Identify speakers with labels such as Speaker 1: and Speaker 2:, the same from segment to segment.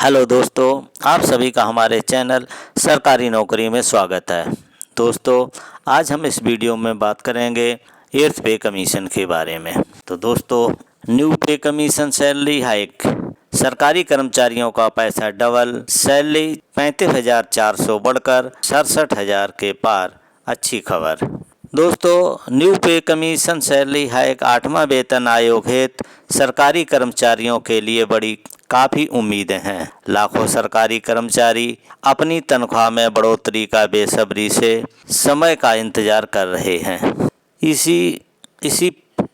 Speaker 1: Hello दोस्तों, आप सभी का हमारे चैनल सरकारी नौकरी में स्वागत है। दोस्तों, आज हम इस वीडियो में बात करेंगे एर्थ पे कमीशन के बारे में। तो दोस्तों, न्यू पे कमीशन सैलरी हाइक, सरकारी कर्मचारियों का पैसा डबल, सैलरी 35,400 बढ़कर 67,000 के पार, अच्छी खबर। दोस्तों, न्यू पे कमीशन सैलरी हाइक 8वां वेतन आयोग हेतु सरकारी कर्मचारियों के लिए बड़ी काफ़ी उम्मीदें हैं। लाखों सरकारी कर्मचारी अपनी तनख्वाह में बढ़ोतरी का बेसब्री से समय का इंतजार कर रहे हैं। इसी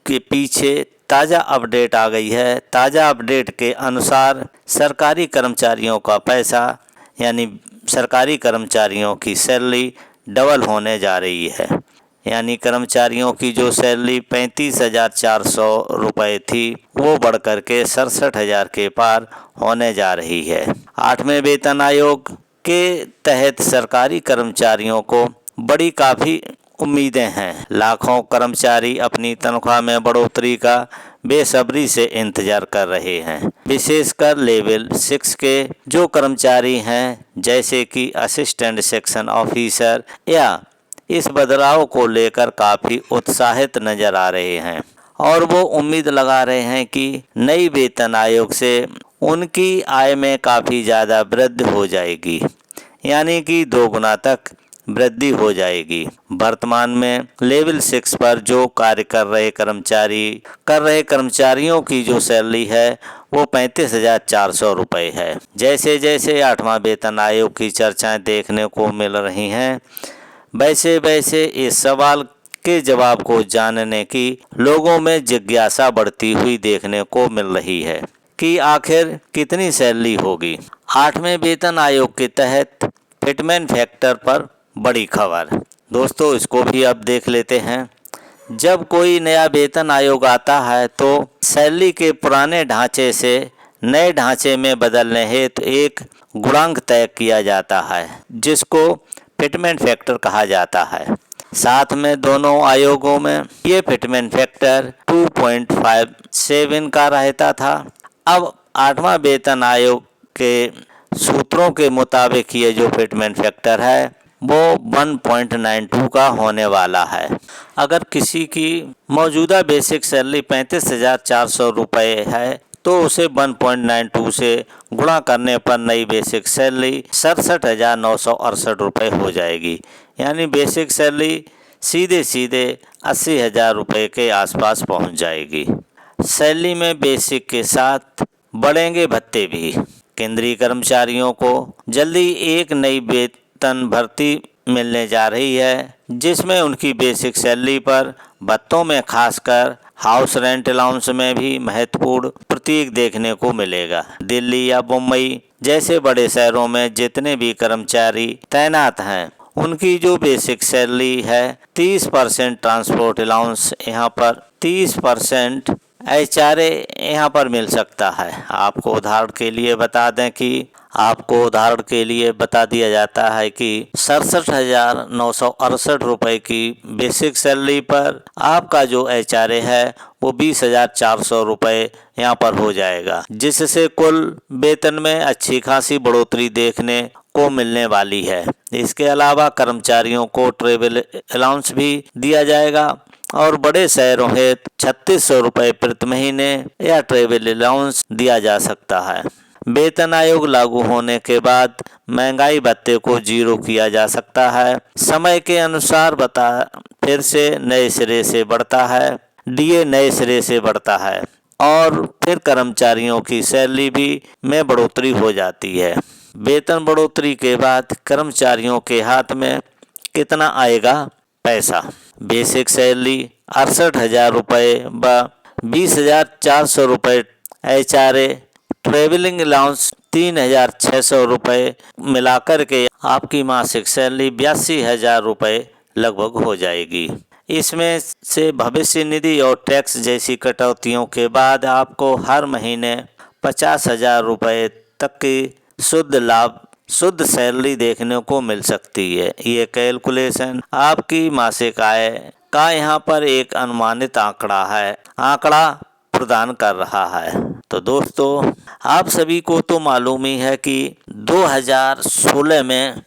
Speaker 1: के पीछे ताज़ा अपडेट आ गई है। ताज़ा अपडेट के अनुसार सरकारी कर्मचारियों का पैसा यानी सरकारी कर्मचारियों की सैलरी डबल होने जा रही है। यानी कर्मचारियों की जो सैलरी 35,400 रुपये थी वो बढ़ कर के 67,000 के पार होने जा रही है। 8वें वेतन आयोग के तहत सरकारी कर्मचारियों को बड़ी काफ़ी उम्मीदें हैं। लाखों कर्मचारी अपनी तनख्वाह में बढ़ोतरी का बेसब्री से इंतजार कर रहे हैं। विशेषकर लेवल 6 के जो कर्मचारी हैं, जैसे कि असिस्टेंट सेक्शन ऑफिसर, या इस बदलाव को लेकर काफ़ी उत्साहित नजर आ रहे हैं और वो उम्मीद लगा रहे हैं कि नई वेतन आयोग से उनकी आय में काफ़ी ज़्यादा वृद्धि हो जाएगी, यानी कि 2 गुना तक वृद्धि हो जाएगी। वर्तमान में लेवल 6 पर जो कार्य कर रहे कर्मचारियों की जो सैलरी है वो 35,400 रुपये है। जैसे जैसे 8वां वेतन आयोग की चर्चाएं देखने को मिल रही हैं, वैसे वैसे इस सवाल के जवाब को जानने की लोगों में जिज्ञासा बढ़ती हुई देखने को मिल रही है कि आखिर कितनी सैलरी होगी। 8वें वेतन आयोग के तहत फिटमेंट फैक्टर पर बड़ी खबर। दोस्तों, इसको भी अब देख लेते हैं। जब कोई नया वेतन आयोग आता है तो सैलरी के पुराने ढांचे से नए ढांचे में बदलने हेतु एक गुणांक तय किया जाता है, जिसको फिटमेंट फैक्टर कहा जाता है। साथ में दोनों आयोगों में ये फिटमेंट फैक्टर 2.57 का रहता था। अब 8वां वेतन आयोग के सूत्रों के मुताबिक ये जो फिटमेंट फैक्टर है वो 1.92 का होने वाला है। अगर किसी की मौजूदा बेसिक सैलरी 35,400 रुपये है तो उसे 1.92 से गुणा करने पर नई बेसिक सैलरी 67,968 रुपये हो जाएगी। यानी बेसिक सैलरी सीधे 80,000 रुपये के आसपास पहुंच जाएगी। सैलरी में बेसिक के साथ बढ़ेंगे भत्ते भी। केंद्रीय कर्मचारियों को जल्दी एक नई वेतन भर्ती मिलने जा रही है, जिसमें उनकी बेसिक सैलरी पर भत्तों में खासकर हाउस रेंट अलाउंस में भी महत्वपूर्ण प्रतीक देखने को मिलेगा। दिल्ली या मुंबई जैसे बड़े शहरों में जितने भी कर्मचारी तैनात हैं, उनकी जो बेसिक सैलरी है 30% ट्रांसपोर्ट अलाउंस यहाँ पर 30% HRA यहाँ पर मिल सकता है। आपको उदाहरण के लिए बता दिया जाता है कि 67,968 रुपये की बेसिक सैलरी पर आपका जो HRA है वो 20,400 रुपये यहाँ पर हो जाएगा, जिससे कुल वेतन में अच्छी खासी बढ़ोतरी देखने को मिलने वाली है। इसके अलावा कर्मचारियों को ट्रेवल अलाउंस भी दिया जाएगा और बड़े शहरों हेतु 3,600 रुपये प्रति महीने या ट्रेवल अलाउंस दिया जा सकता है। वेतन आयोग लागू होने के बाद महंगाई भत्ते को 0 किया जा सकता है। समय के अनुसार फिर से नए सिरे से बढ़ता है, DA नए सिरे से बढ़ता है और फिर कर्मचारियों की सैलरी भी में बढ़ोतरी हो जाती है। वेतन बढ़ोतरी के बाद कर्मचारियों के हाथ में कितना आएगा पैसा? बेसिक सैलरी 68,000 रुपये व 20,400 रुपये HRA, ट्रेवलिंग अलाउंस 3,600 रुपये मिलाकर के आपकी मासिक सैलरी 82,000 रुपये लगभग हो जाएगी। इसमें से भविष्य निधि और टैक्स जैसी कटौतियों के बाद आपको हर महीने 50,000 रुपये तक की शुद्ध सैलरी देखने को मिल सकती है। ये कैलकुलेशन आपकी मासिक आय का यहाँ पर एक अनुमानित आंकड़ा प्रदान कर रहा है। तो दोस्तों आप सभी को तो मालूम ही है कि 2016 में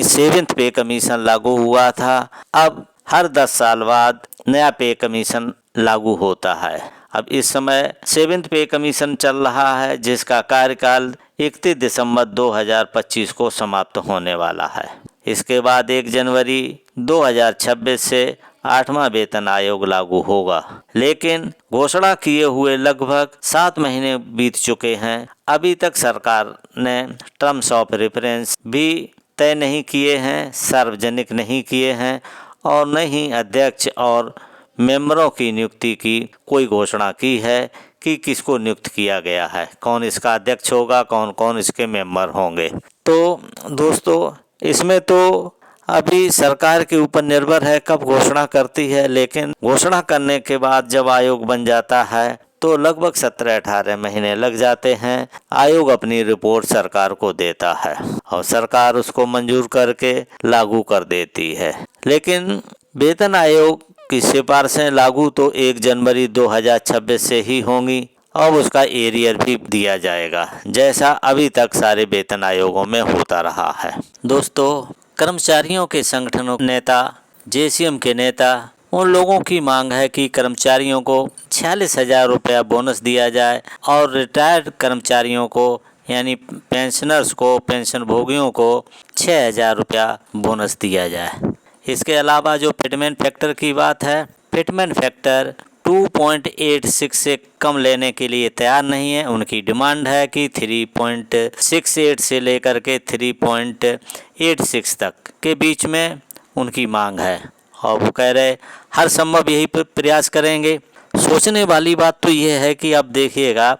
Speaker 1: सेवेंथ पे कमीशन लागू हुआ था। अब हर 10 साल बाद नया पे कमीशन लागू होता है। अब इस समय सेवेंथ पे कमीशन चल रहा है, जिसका कार्यकाल 31 दिसंबर 2025 को समाप्त होने वाला है। इसके बाद 1 जनवरी 2026 से 8वां वेतन आयोग लागू होगा, लेकिन घोषणा किए हुए लगभग 7 महीने बीत चुके हैं। अभी तक सरकार ने टर्म्स ऑफ रेफरेंस भी तय नहीं किए हैं, सार्वजनिक नहीं किए हैं और न ही अध्यक्ष और मेंबरों की नियुक्ति की कोई घोषणा की है कि किसको नियुक्त किया गया है, कौन इसका अध्यक्ष होगा, कौन कौन इसके मेंबर होंगे। तो दोस्तों इसमें तो अभी सरकार के ऊपर निर्भर है कब घोषणा करती है, लेकिन घोषणा करने के बाद जब आयोग बन जाता है तो लगभग 17-18 महीने लग जाते हैं। आयोग अपनी रिपोर्ट सरकार को देता है और सरकार उसको मंजूर करके लागू कर देती है। लेकिन वेतन आयोग की सिफारिशें लागू तो 1 जनवरी 2026 से ही होंगी और उसका एरियर भी दिया जाएगा, जैसा अभी तक सारे वेतन आयोगों में होता रहा है। दोस्तों कर्मचारियों के संगठनों नेता, जेसीएम के नेता, उन लोगों की मांग है कि कर्मचारियों को 46,000 रुपया बोनस दिया जाए और रिटायर्ड कर्मचारियों को यानी पेंशनर्स को, पेंशन भोगियों को 6,000 रुपया बोनस दिया जाए। इसके अलावा जो फिटमेंट फैक्टर की बात है, फिटमेंट फैक्टर 2.86 से कम लेने के लिए तैयार नहीं है। उनकी डिमांड है कि 3.68 से लेकर के 3.86 तक के बीच में उनकी मांग है और वो कह रहे हर संभव यही प्रयास करेंगे। सोचने वाली बात तो ये है कि अब देखिएगा,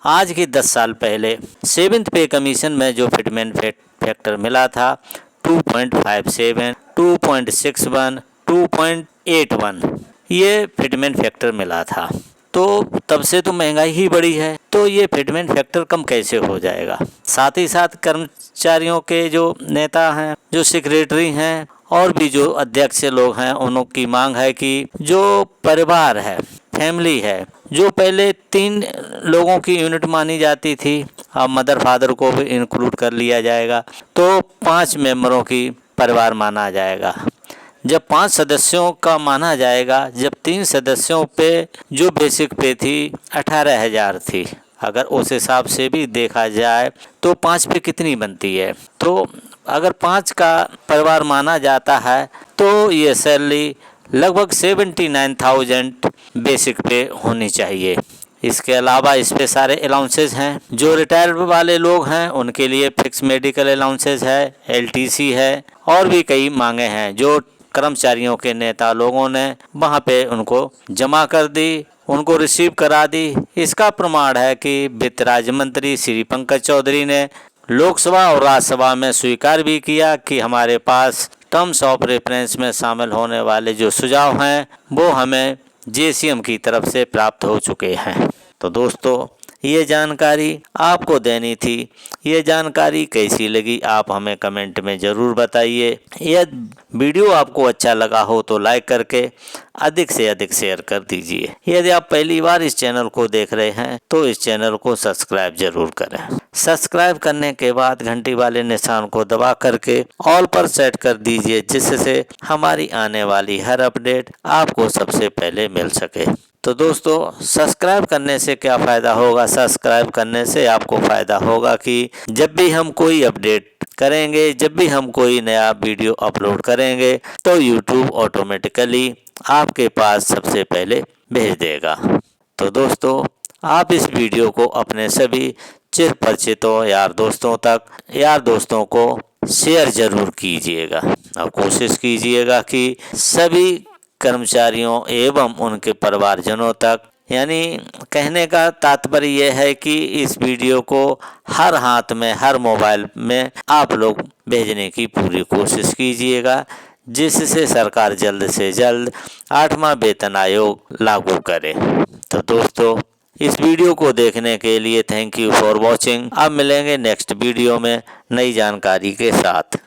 Speaker 1: आज के 10 साल पहले सेवेंथ पे कमीशन में जो फिटमेंट फैक्टर मिला था 2.57, 2.61, 2.81 ये फिटमेंट फैक्टर मिला था। तो तब से तो महंगाई ही बढ़ी है, तो ये फिटमेंट फैक्टर कम कैसे हो जाएगा। साथ ही साथ कर्मचारियों के जो नेता हैं, जो सेक्रेटरी हैं और भी जो अध्यक्ष लोग हैं, उनकी मांग है कि जो परिवार है, फैमिली है, जो पहले 3 लोगों की यूनिट मानी जाती थी, अब मदर फादर को भी इंक्लूड कर लिया जाएगा, तो 5 मेंबरों की परिवार माना जाएगा। जब 5 सदस्यों का माना जाएगा, जब 3 सदस्यों पे जो बेसिक पे थी 18,000 थी, अगर उस हिसाब से भी देखा जाए तो 5 पे कितनी बनती है। तो अगर 5 का परिवार माना जाता है तो ये सैलरी लगभग 79,000 बेसिक पे होनी चाहिए। इसके अलावा इस पे सारे अलाउंसेज हैं। जो रिटायर्ड वाले लोग हैं उनके लिए फिक्स मेडिकल अलाउंसेज है, एलटीसी है और भी कई मांगे हैं जो कर्मचारियों के नेता लोगों ने वहाँ पे उनको जमा कर दी, उनको रिसीव करा दी। इसका प्रमाण है कि वित्त राज्य मंत्री श्री पंकज चौधरी ने लोकसभा और राज्यसभा में स्वीकार भी किया कि हमारे पास टर्म्स ऑफ रेफरेंस में शामिल होने वाले जो सुझाव हैं वो हमें जेसीएम की तरफ से प्राप्त हो चुके हैं। तो दोस्तों ये जानकारी आपको देनी थी। ये जानकारी कैसी लगी आप हमें कमेंट में ज़रूर बताइए। यह वीडियो आपको अच्छा लगा हो तो लाइक करके अधिक से अधिक शेयर कर दीजिए। यदि आप पहली बार इस चैनल को देख रहे हैं तो इस चैनल को सब्सक्राइब जरूर करें। सब्सक्राइब करने के बाद घंटी वाले निशान को दबा करके ऑल पर सेट कर दीजिए, जिससे हमारी आने वाली हर अपडेट आपको सबसे पहले मिल सके। तो दोस्तों सब्सक्राइब करने से क्या फ़ायदा होगा? सब्सक्राइब करने से आपको फ़ायदा होगा कि जब भी हम कोई अपडेट करेंगे, जब भी हम कोई नया वीडियो अपलोड करेंगे तो YouTube ऑटोमेटिकली आपके पास सबसे पहले भेज देगा। तो दोस्तों आप इस वीडियो को अपने सभी चिर परिचितों यार दोस्तों को शेयर ज़रूर कीजिएगा और कोशिश कीजिएगा कि सभी कर्मचारियों एवं उनके परिवारजनों तक, यानी कहने का तात्पर्य यह है कि इस वीडियो को हर हाथ में, हर मोबाइल में आप लोग भेजने की पूरी कोशिश कीजिएगा, जिससे सरकार जल्द से जल्द 8वां वेतन आयोग लागू करे। तो दोस्तों इस वीडियो को देखने के लिए थैंक यू फॉर वॉचिंग। अब मिलेंगे नेक्स्ट वीडियो में नई जानकारी के साथ।